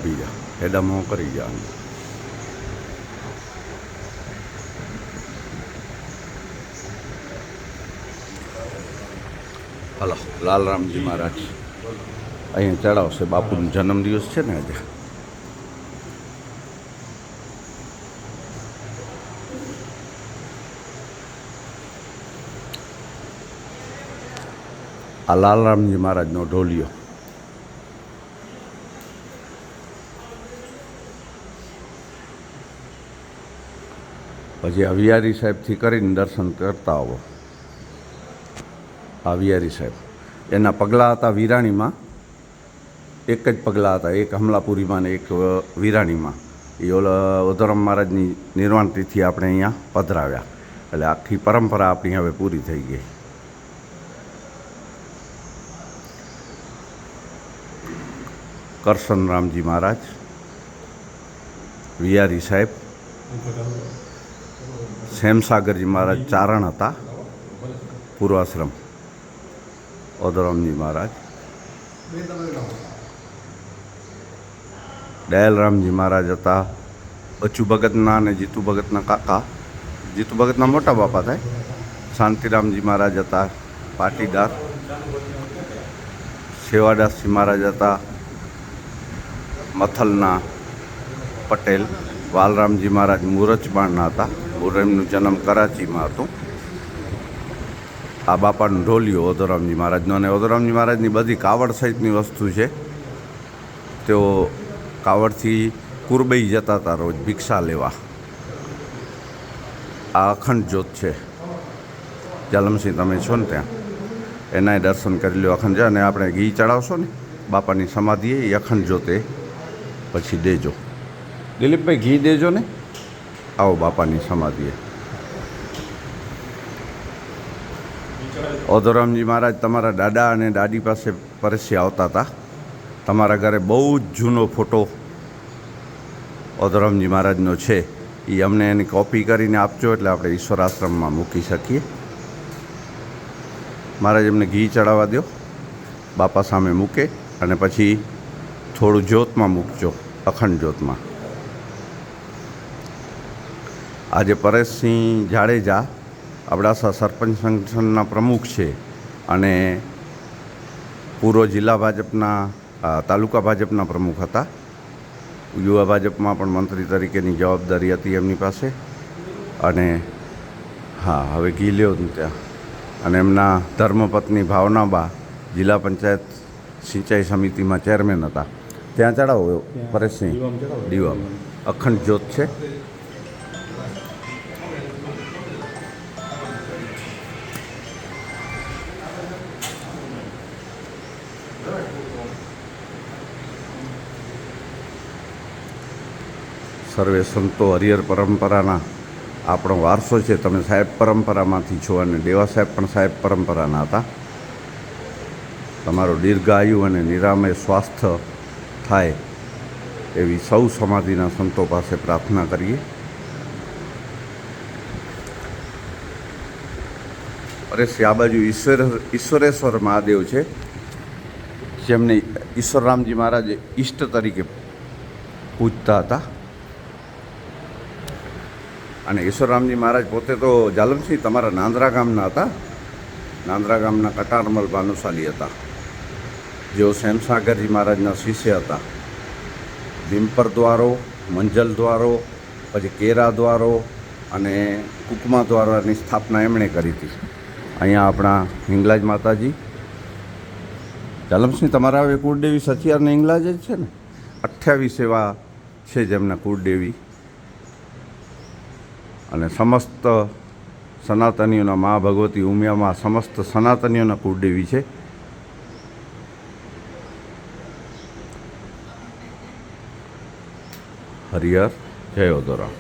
ઊભી જા હેડામાં કરી જા હલો લાલરામજી મહારાજ અહીંયા ચડાવશે. બાપુનો જન્મદિવસ છે ને આજે. આ લાલરામજી મહારાજનો ઢોલિયો. પછી અવિયારી સાહેબથી કરીને દર્શન કરતા આવો. અવિયારી સાહેબ એના પગલાં હતા વિરાણીમાં, એક જ પગલાં હતા, એક હમલાપુરીમાં ને એક વિરાણીમાં. એ ઓધરમ મહારાજની નિર્વાણ તિથિ આપણે અહીંયા પધરાવ્યા, એટલે આખી પરંપરા આપણી હવે પૂરી થઈ ગઈ. કરશનરામજી મહારાજ, વિયારી સાહેબ, શ્યામસાગરજી મહારાજ ચારણ હતા, પૂર્વાશ્રમ. ઓધરામજી મહારાજ, દયાલરામજી મહારાજ હતા, બચ્ચુ ભગતના અને જીતુ ભગતના કાકા, જીતુ ભગતના મોટા બાપા થાય. શાંતિરામજી મહારાજ હતા, પાટીદાર. સેવાદાસજી મહારાજ હતા, મથલના પટેલ. વાલરામજી મહારાજ મુરજબાણના હતા, એમનું જન્મ કરાચીમાં હતું. આ બાપાનો ઢોલિયો ઓધરામજી મહારાજનો. અને ઓધરામજી મહારાજની બધી કાવડ સહિતની વસ્તુ છે. તેઓ કાવડથી કુરબઈ જતા હતા રોજ ભિક્ષા લેવા. આ અખંડ જ્યોત છે. જાલમસિંહ તમે છો ને ત્યાં, એનાય દર્શન કરી લો. અખંડ છે. અને આપણે ઘી ચડાવશો ને બાપાની સમાધિએ, એ અખંડ જ્યોતે પછી દેજો. દિલીપભાઈ ઘી દેજો ને. આવો બાપાની સમાધિએ. ઓધરામજી મહારાજ તમારા દાદા અને દાદી પાસે પરસ્યા આવતા હતા. તમારા ઘરે બહુ જ જૂનો ફોટો ઓધરામજી મહારાજનો છે. એ અમને એની કોપી કરીને આપજો, એટલે આપણે ઈશ્વર આશ્રમમાં મૂકી શકીએ. મહારાજ એમને ઘી ચડાવવા દો, બાપા સામે મૂકે, અને પછી થોડું જ્યોતમાં મૂકજો, અખંડ જ્યોતમાં. આજે પરેશસિંહ જાડેજા અબડાસા સરપંચ સંગઠનના પ્રમુખ છે, અને પૂર્વ જિલ્લા ભાજપના તાલુકા ભાજપના પ્રમુખ હતા. યુવા ભાજપમાં પણ મંત્રી તરીકેની જવાબદારી હતી એમની પાસે. અને હા, હવે ઘી લ્યો ત્યાં. અને એમના ધર્મપત્ની ભાવનાબા જિલ્લા પંચાયત સિંચાઈ સમિતિમાં ચેરમેન હતા. ત્યાં ચડાવો પરેશસિંહ. દીવા અખંડ જ્યોત છે. સર્વે સંતો હરિહર પરંપરાના આપણો વારસો છે. તમે સાહેબ પરંપરામાંથી છો, અને દેવા સાહેબ પણ સાહેબ પરંપરાના હતા. તમારો દીર્ઘાયુ અને નિરામય સ્વાસ્થ્ય થાય એવી સૌ સમાધિના સંતો પાસે પ્રાર્થના કરીએ. અરે આ બાજુ ઈશ્વરેશ્વર મહાદેવ છે, જેમને ઈશ્વરરામજી મહારાજે ઈષ્ટ તરીકે પૂજતા હતા. અને ઈશ્વરરામજી મહારાજ પોતે તો જાલમસિંહ તમારા નાંદરા ગામના હતા. નાંદરા ગામના કટારમલ ભાનુશાલી હતા, જેઓ શ્યામસાગરજી મહારાજના શિષ્ય હતા. ભીમપર દ્વારો, મંજલ દ્વારો, પછી કેરા દ્વારો અને કુકમા દ્વારાની સ્થાપના એમણે કરી હતી. અહીંયા આપણા હિંગલાજ માતાજી. જાલમસિંહ તમારા હવે કુળદેવી સચિયાર ને હિંગલાજ જ છે ને. 28 એવા છે જેમના કુળદેવી. અને સમસ્ત સનાતનીઓના મા ભગવતી ઉમિયામાં સમસ્ત સનાતનીઓના કુળદેવી છે. હરિહર. જય ઓધોરામ.